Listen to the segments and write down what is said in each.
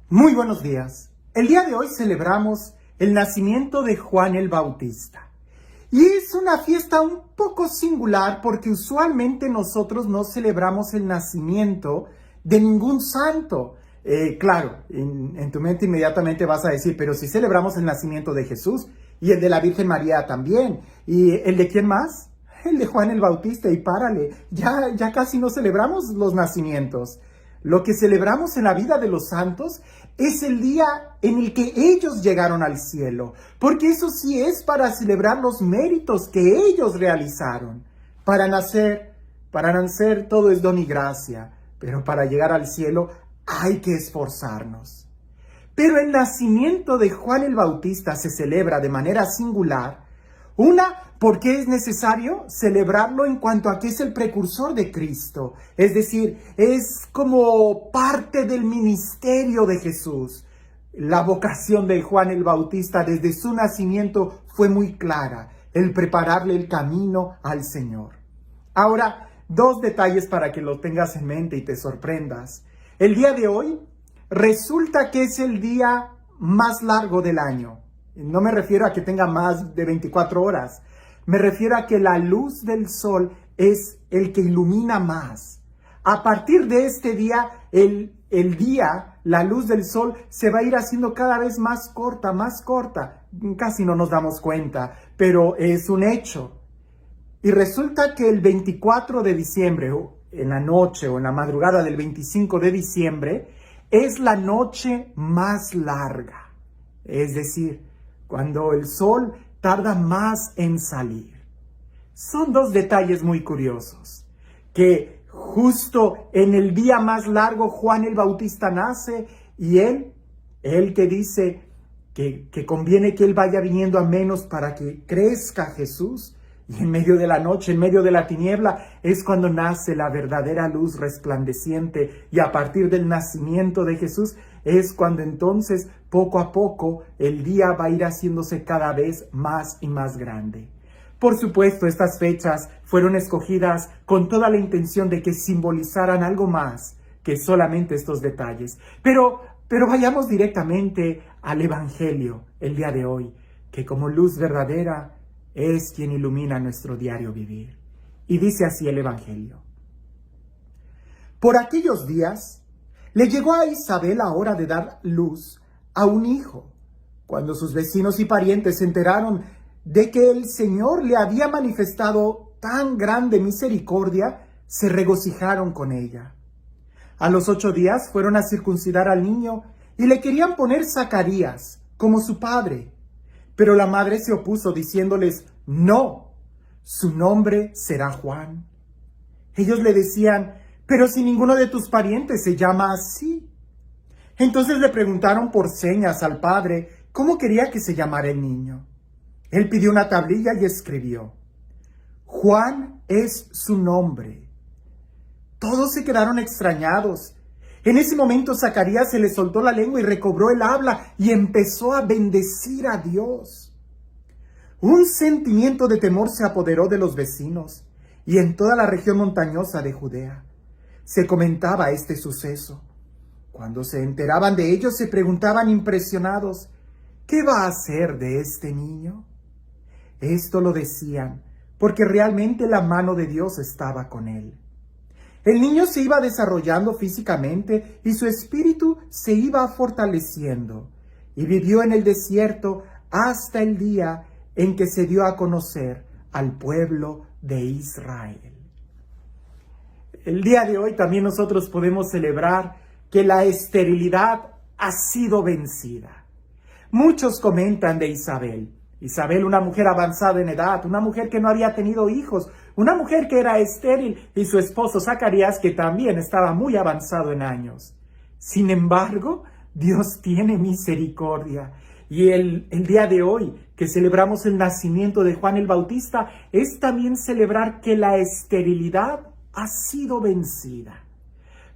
Muy buenos días. El día de hoy celebramos el nacimiento de Juan el Bautista. Y es una fiesta un poco singular porque usualmente nosotros no celebramos el nacimiento de ningún santo. Claro, en tu mente inmediatamente vas a decir, pero si celebramos el nacimiento de Jesús y el de la Virgen María también. ¿Y el de quién más? El de Juan el Bautista. Y párale, ya casi no celebramos los nacimientos. Lo que celebramos en la vida de los santos es el día en el que ellos llegaron al cielo, porque eso sí es para celebrar los méritos que ellos realizaron. Para nacer todo es don y gracia, pero para llegar al cielo hay que esforzarnos. Pero el nacimiento de Juan el Bautista se celebra de manera singular. Una, porque es necesario celebrarlo en cuanto a que es el precursor de Cristo. Es decir, es como parte del ministerio de Jesús. La vocación de Juan el Bautista desde su nacimiento fue muy clara, el prepararle el camino al Señor. Ahora, dos detalles para que lo tengas en mente y te sorprendas. El día de hoy resulta que es el día más largo del año. No me refiero a que tenga más de 24 horas. Me refiero a que la luz del sol es el que ilumina más. A partir de este día, la luz del sol se va a ir haciendo cada vez más corta, más corta. Casi no nos damos cuenta, pero es un hecho. Y resulta que el 24 de diciembre, o en la noche o en la madrugada del 25 de diciembre, es la noche más larga. Es decir, cuando el sol tarda más en salir. Son dos detalles muy curiosos, que justo en el día más largo Juan el Bautista nace y él que dice que conviene que él vaya viniendo a menos para que crezca Jesús, y en medio de la noche, en medio de la tiniebla, es cuando nace la verdadera luz resplandeciente, y a partir del nacimiento de Jesús es cuando entonces, poco a poco, el día va a ir haciéndose cada vez más y más grande. Por supuesto, estas fechas fueron escogidas con toda la intención de que simbolizaran algo más que solamente estos detalles. Pero vayamos directamente al Evangelio el día de hoy, que como luz verdadera es quien ilumina nuestro diario vivir. Y dice así el Evangelio. Por aquellos días, le llegó a Isabel la hora de dar luz a un hijo. Cuando sus vecinos y parientes se enteraron de que el Señor le había manifestado tan grande misericordia, se regocijaron con ella. A los 8 días fueron a circuncidar al niño y le querían poner Zacarías, como su padre. Pero la madre se opuso diciéndoles, no, su nombre será Juan. Ellos le decían, pero si ninguno de tus parientes se llama así. Entonces le preguntaron por señas al padre cómo quería que se llamara el niño. Él pidió una tablilla y escribió, Juan es su nombre. Todos se quedaron extrañados. En ese momento Zacarías se le soltó la lengua y recobró el habla y empezó a bendecir a Dios. Un sentimiento de temor se apoderó de los vecinos y en toda la región montañosa de Judea se comentaba este suceso. Cuando se enteraban de ello se preguntaban impresionados, ¿qué va a hacer de este niño? Esto lo decían porque realmente la mano de Dios estaba con él. El niño se iba desarrollando físicamente y su espíritu se iba fortaleciendo, y vivió en el desierto hasta el día en que se dio a conocer al pueblo de Israel. El día de hoy también nosotros podemos celebrar que la esterilidad ha sido vencida. Muchos comentan de Isabel. Isabel, una mujer avanzada en edad, una mujer que no había tenido hijos, una mujer que era estéril, y su esposo Zacarías, que también estaba muy avanzado en años. Sin embargo, Dios tiene misericordia. Y el día de hoy, que celebramos el nacimiento de Juan el Bautista, es también celebrar que la esterilidad ha sido vencida.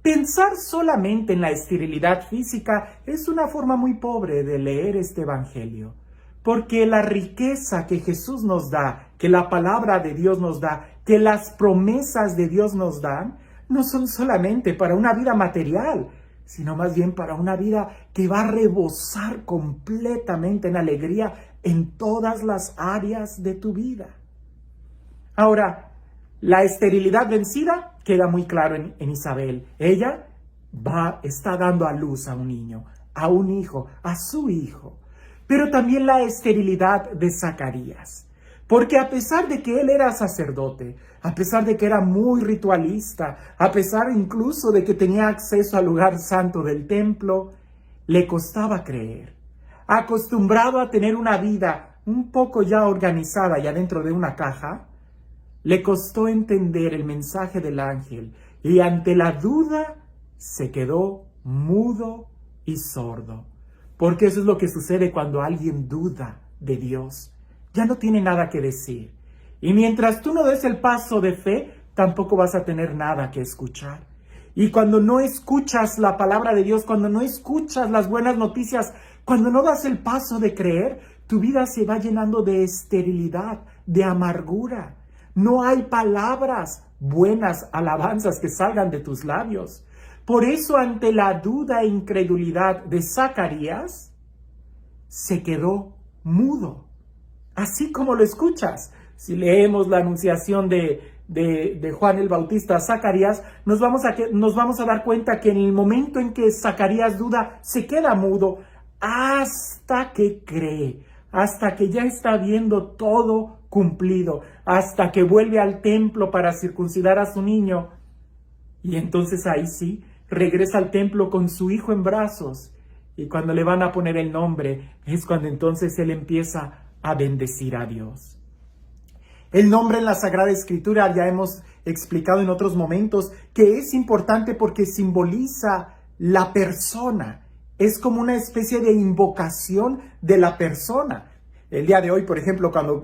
Pensar solamente en la esterilidad física es una forma muy pobre de leer este Evangelio. Porque la riqueza que Jesús nos da, que la palabra de Dios nos da, que las promesas de Dios nos dan, no son solamente para una vida material, sino más bien para una vida que va a rebosar completamente en alegría en todas las áreas de tu vida. Ahora, la esterilidad vencida queda muy claro en Isabel. Ella está dando a luz a un niño, a un hijo, a su hijo. Pero también la esterilidad de Zacarías. Porque a pesar de que él era sacerdote, a pesar de que era muy ritualista, a pesar incluso de que tenía acceso al lugar santo del templo, le costaba creer. Acostumbrado a tener una vida un poco ya organizada ya dentro de una caja, le costó entender el mensaje del ángel y ante la duda se quedó mudo y sordo. Porque eso es lo que sucede cuando alguien duda de Dios. Ya no tiene nada que decir. Y mientras tú no des el paso de fe, tampoco vas a tener nada que escuchar. Y cuando no escuchas la palabra de Dios, cuando no escuchas las buenas noticias, cuando no das el paso de creer, tu vida se va llenando de esterilidad, de amargura. No hay palabras buenas, alabanzas que salgan de tus labios. Por eso, ante la duda e incredulidad de Zacarías, se quedó mudo. Así como lo escuchas. Si leemos la anunciación de Juan el Bautista a Zacarías, nos vamos a dar cuenta que en el momento en que Zacarías duda, se queda mudo hasta que cree, hasta que ya está viendo todo cumplido, hasta que vuelve al templo para circuncidar a su niño. Y entonces ahí sí, regresa al templo con su hijo en brazos. Y cuando le van a poner el nombre, es cuando entonces él empieza a bendecir a Dios. El nombre en la Sagrada Escritura ya hemos explicado en otros momentos que es importante porque simboliza la persona. Es como una especie de invocación de la persona. El día de hoy, por ejemplo, cuando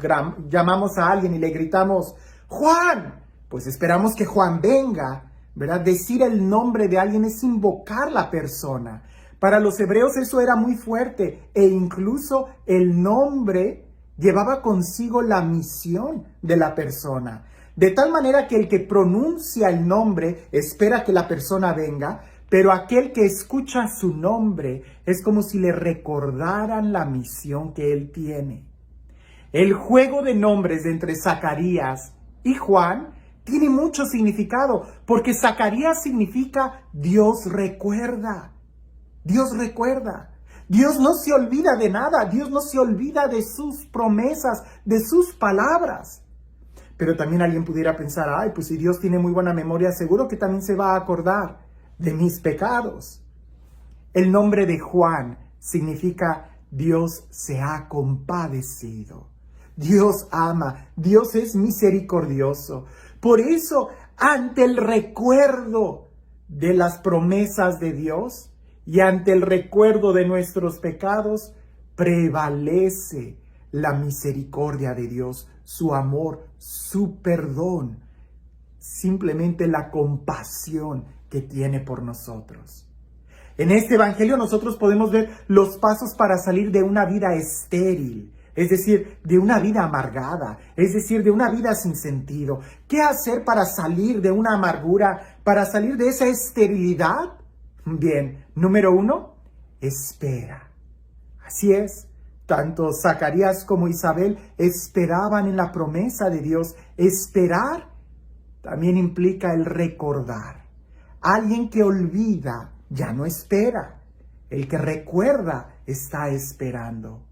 llamamos a alguien y le gritamos, ¡Juan!, pues esperamos que Juan venga, ¿verdad? Decir el nombre de alguien es invocar la persona. Para los hebreos eso era muy fuerte e incluso el nombre llevaba consigo la misión de la persona. De tal manera que el que pronuncia el nombre espera que la persona venga, pero aquel que escucha su nombre es como si le recordaran la misión que él tiene. El juego de nombres entre Zacarías y Juan tiene mucho significado, porque Zacarías significa Dios recuerda. Dios recuerda. Dios no se olvida de nada. Dios no se olvida de sus promesas, de sus palabras. Pero también alguien pudiera pensar, ay, pues si Dios tiene muy buena memoria, seguro que también se va a acordar de mis pecados. El nombre de Juan significa Dios se ha compadecido. Dios ama, Dios es misericordioso. Por eso, ante el recuerdo de las promesas de Dios y ante el recuerdo de nuestros pecados, prevalece la misericordia de Dios, su amor, su perdón, simplemente la compasión que tiene por nosotros. En este evangelio nosotros podemos ver los pasos para salir de una vida estéril, es decir, de una vida amargada, es decir, de una vida sin sentido. ¿Qué hacer para salir de una amargura, para salir de esa esterilidad? Bien, número 1, espera. Así es, tanto Zacarías como Isabel esperaban en la promesa de Dios. Esperar también implica el recordar. Alguien que olvida ya no espera. El que recuerda está esperando.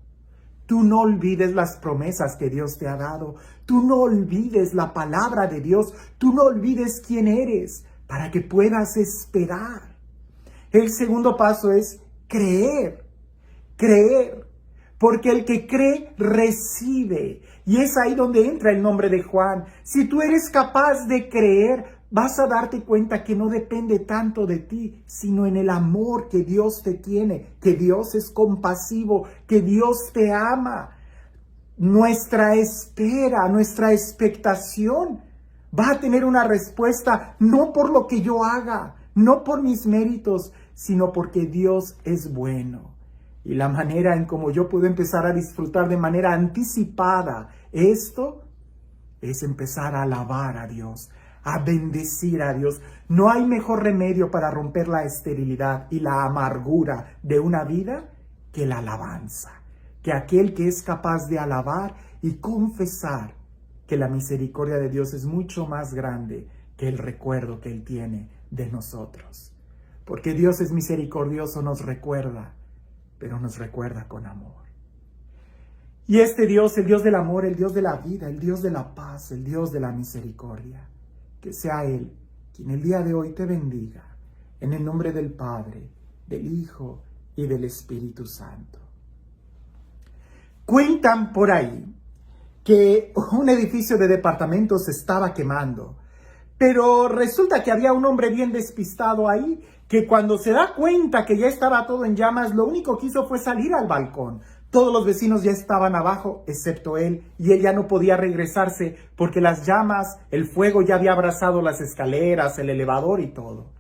Tú no olvides las promesas que Dios te ha dado. Tú no olvides la palabra de Dios. Tú no olvides quién eres para que puedas esperar. El segundo paso es creer. Creer. Porque el que cree, recibe. Y es ahí donde entra el nombre de Juan. Si tú eres capaz de creer, vas a darte cuenta que no depende tanto de ti, sino en el amor que Dios te tiene, que Dios es compasivo, que Dios te ama. Nuestra espera, nuestra expectación va a tener una respuesta no por lo que yo haga, no por mis méritos, sino porque Dios es bueno. Y la manera en cómo yo puedo empezar a disfrutar de manera anticipada esto es empezar a alabar a Dios, a bendecir a Dios. No hay mejor remedio para romper la esterilidad y la amargura de una vida que la alabanza, que aquel que es capaz de alabar y confesar que la misericordia de Dios es mucho más grande que el recuerdo que Él tiene de nosotros. Porque Dios es misericordioso, nos recuerda, pero nos recuerda con amor. Y este Dios, el Dios del amor, el Dios de la vida, el Dios de la paz, el Dios de la misericordia, que sea Él quien el día de hoy te bendiga, en el nombre del Padre, del Hijo y del Espíritu Santo. Cuentan por ahí que un edificio de departamentos se estaba quemando, pero resulta que había un hombre bien despistado ahí, que cuando se da cuenta que ya estaba todo en llamas, lo único que hizo fue salir al balcón. Todos los vecinos ya estaban abajo, excepto él, y él ya no podía regresarse porque las llamas, el fuego ya había abrazado las escaleras, el elevador y todo.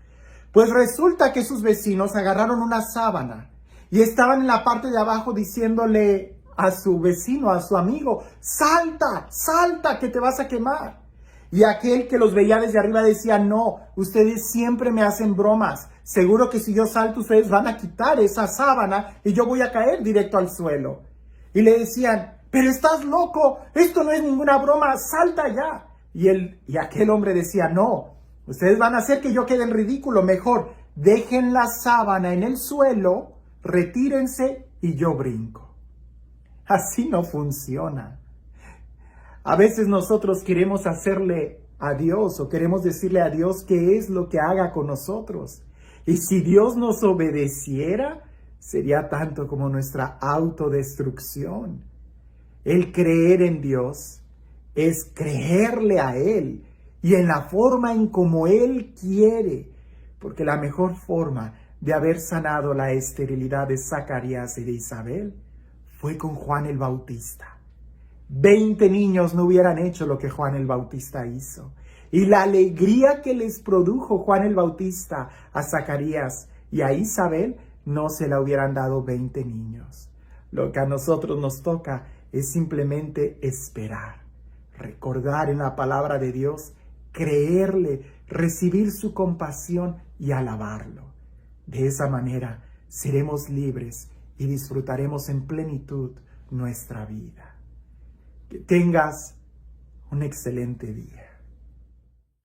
Pues resulta que sus vecinos agarraron una sábana y estaban en la parte de abajo diciéndole a su vecino, a su amigo, salta, salta, que te vas a quemar. Y aquel que los veía desde arriba decía, no, ustedes siempre me hacen bromas. Seguro que si yo salto, ustedes van a quitar esa sábana y yo voy a caer directo al suelo. Y le decían, pero estás loco, esto no es ninguna broma, salta ya. Y aquel hombre decía, no, ustedes van a hacer que yo quede en ridículo, mejor dejen la sábana en el suelo, retírense y yo brinco. Así no funciona. A veces nosotros queremos hacerle a Dios o queremos decirle a Dios qué es lo que haga con nosotros. Y si Dios nos obedeciera, sería tanto como nuestra autodestrucción. El creer en Dios es creerle a Él y en la forma en como Él quiere. Porque la mejor forma de haber sanado la esterilidad de Zacarías y de Isabel fue con Juan el Bautista. 20 niños no hubieran hecho lo que Juan el Bautista hizo. Y la alegría que les produjo Juan el Bautista a Zacarías y a Isabel no se la hubieran dado 20 niños. Lo que a nosotros nos toca es simplemente esperar, recordar en la palabra de Dios, creerle, recibir su compasión y alabarlo. De esa manera seremos libres y disfrutaremos en plenitud nuestra vida. Que tengas un excelente día.